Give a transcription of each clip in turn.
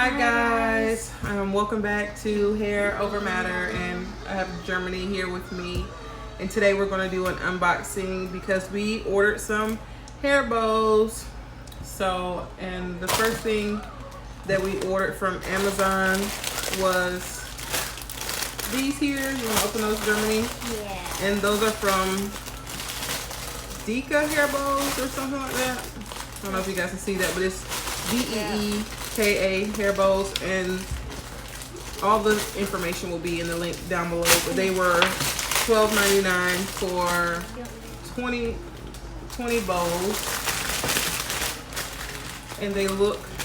Hi guys, welcome back to Hair Over Matter, and I have Jermany here with me, and today we're going to do an unboxing because we ordered some hair bows. So, and the first thing that we ordered from Amazon was these here. You want to open those, Jermany? Yeah. And those are from Deeka hair bows or something like that. I don't know if you guys can see that, but it's Deeka hair bows, and all the information will be in the link down below. But they were $12.99 for 20 bows, and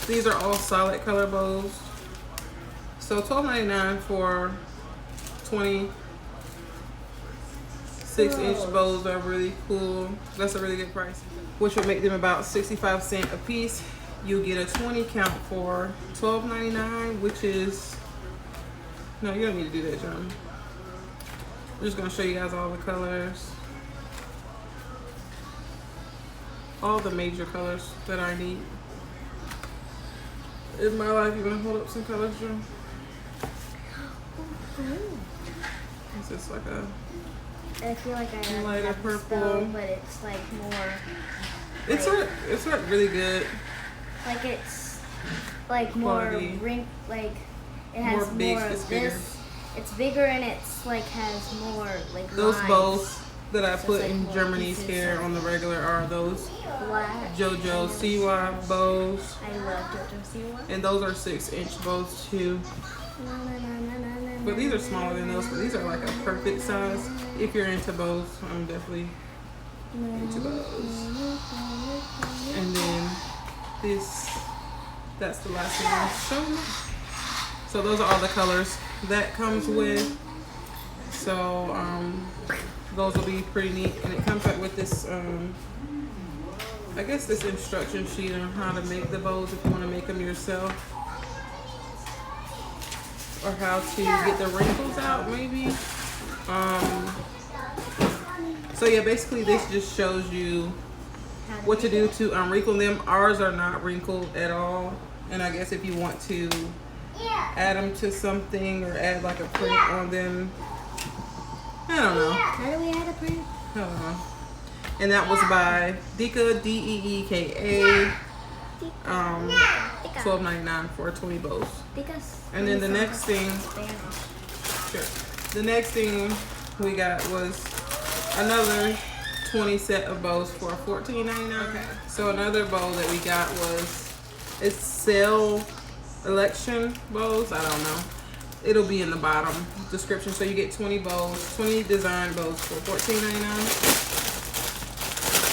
these are all solid color bows. So $12.99 for 20 6-inch bows are really cool. That's a really good price, which would make them about 65 cents a piece. You get a 20 count for $12.99, which is, no, you don't need to do that, John. I'm just gonna show you guys all the colors, all the major colors that I need in my life. You gonna hold up some colors, John? This is like a, I feel like I have lighter purple, spell, but it's like more. It's like really good. Like it's like more like it has more big, of it's this. bigger. It's bigger and it's like has more like those lines. bows that I put like in more Jermany's pieces hair of on the regular are those black. JoJo CY bows, I love JoJo CY. and those are 6-inch bows too. But these are smaller than those, but these are like a perfect size. If you're into bows, I'm definitely into bows. And then that's the last thing I'll show you. So those are all the colors that comes with. So those will be pretty neat, and it comes out with this I guess this instruction sheet on how to make the bows if you want to make them yourself, or how to get the wrinkles out maybe. So yeah, basically this just shows you what to do to unwrinkle them. Ours are not wrinkled at all, and I guess if you want to add them to something or add like a print on them, I don't know. How do we add a print? I don't know. And that was by Deeka, Deeka. $12.99 for 20 bows. And then the next thing, the next thing we got was another 20 set of bows for $14.99. Okay. So another bow that we got was, it's CellElection bows. I don't know. It'll be in the bottom description. So you get 20 bows, 20 design bows for $14.99.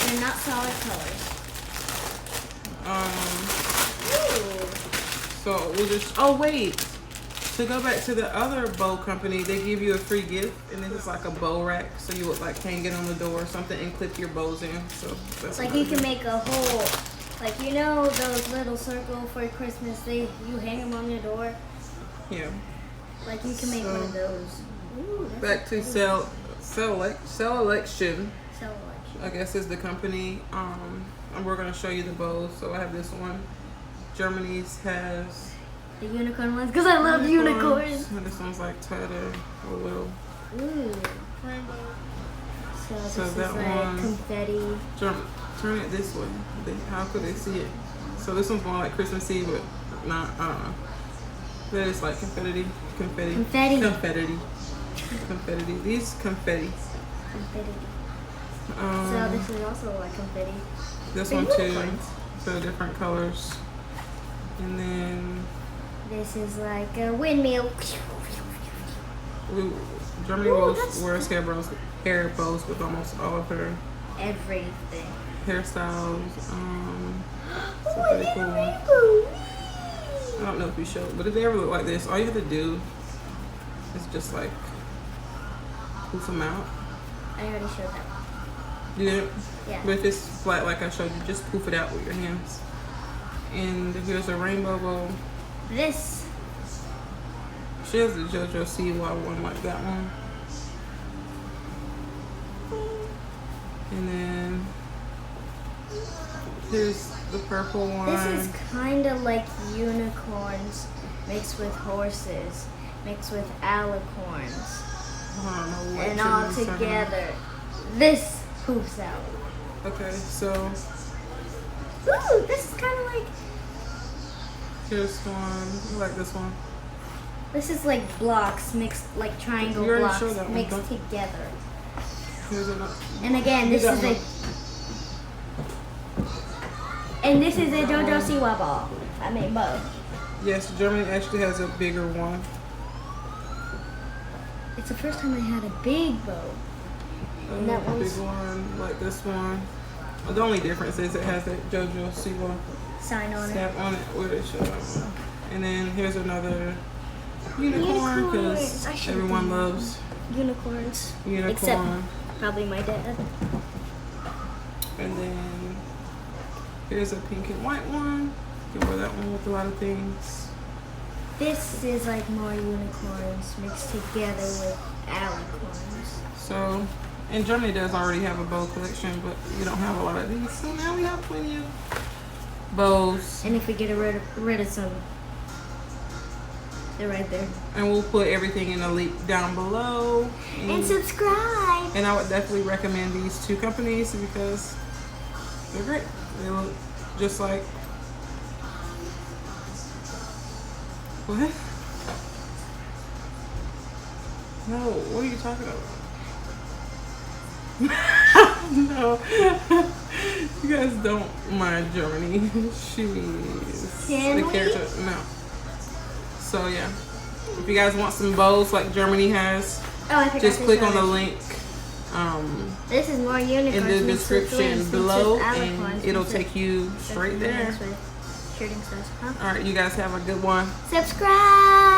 They're not solid colors. So we'll just, oh wait, to go back to the other bow company, they give you a free gift, and this is like a bow rack, so you would like hang it on the door or something and clip your bows in. So that's like you can make a whole, like you know those little circle for Christmas, you hang them on your door. Yeah. Like you can make one of those. Ooh, back to CellElection. I guess is the company. And we're gonna show you the bows. So I have this one. Jermany's has the unicorn ones because I love unicorns. And this one's like tighter, a little. Ooh. So this that is like one, confetti. Turn it this way. How could they see it? So this one's more like Christmassy, but not. I don't know. That is like confetti. These confetti. So this is also like confetti. This one too. So different colors. And then this is like a windmill. Jermany wears hair bows with almost all of her everything. Hairstyles. So pretty cool. I don't know if you showed, but if they ever look like this, all you have to do is just like poof them out. I already showed that. You did? Yeah. But if it's flat like I showed you, just poof it out with your hands. And here's a rainbow bow. This. She has the JoJo CY one like that one. And then Here's the purple one. This is kind of like unicorns mixed with horses, mixed with alicorns. I don't know what And all Jermanies are. together, this poops out. Okay, so Ooh, this is kind of like, here's one. I like this one. this is like blocks mixed, like triangle You already blocks showed that one, mixed don't- together. Here's another. And again, this You is got a, and this is a JoJo Siwa ball. I mean bow. Yes, Germany actually has a bigger one. It's the first time I had a big bow. And that Big one's one, like this one. The only difference is it has that JoJo Siwa sign on it. stamp on it. Where they show that one. And then here's another unicorn because Unicorns. I should've everyone done that loves Unicorns. unicorn. Except probably my dad. And then here's a pink and white one. You can wear that one with a lot of things. This is like more unicorns mixed together with alicorns. So, and Germany does already have a bow collection, but we don't have a lot of these. So now we have plenty of bows. And if we get rid of some, they're right there. And we'll put everything in the link down below. And subscribe. And I would definitely recommend these two companies because they're great. They look just like. What? No, what are you talking about? No. You guys don't mind Germany. She's Can the we? character. No. So yeah. If you guys want some bows like Germany has, Oh, I forgot just to click show on the this. link This is more unicorns. in the mixed with description wings, below mixed with and alicorns, it'll mixed with- take you straight there. mixed with shooting stars. Huh? All right, you guys have a good one. Subscribe.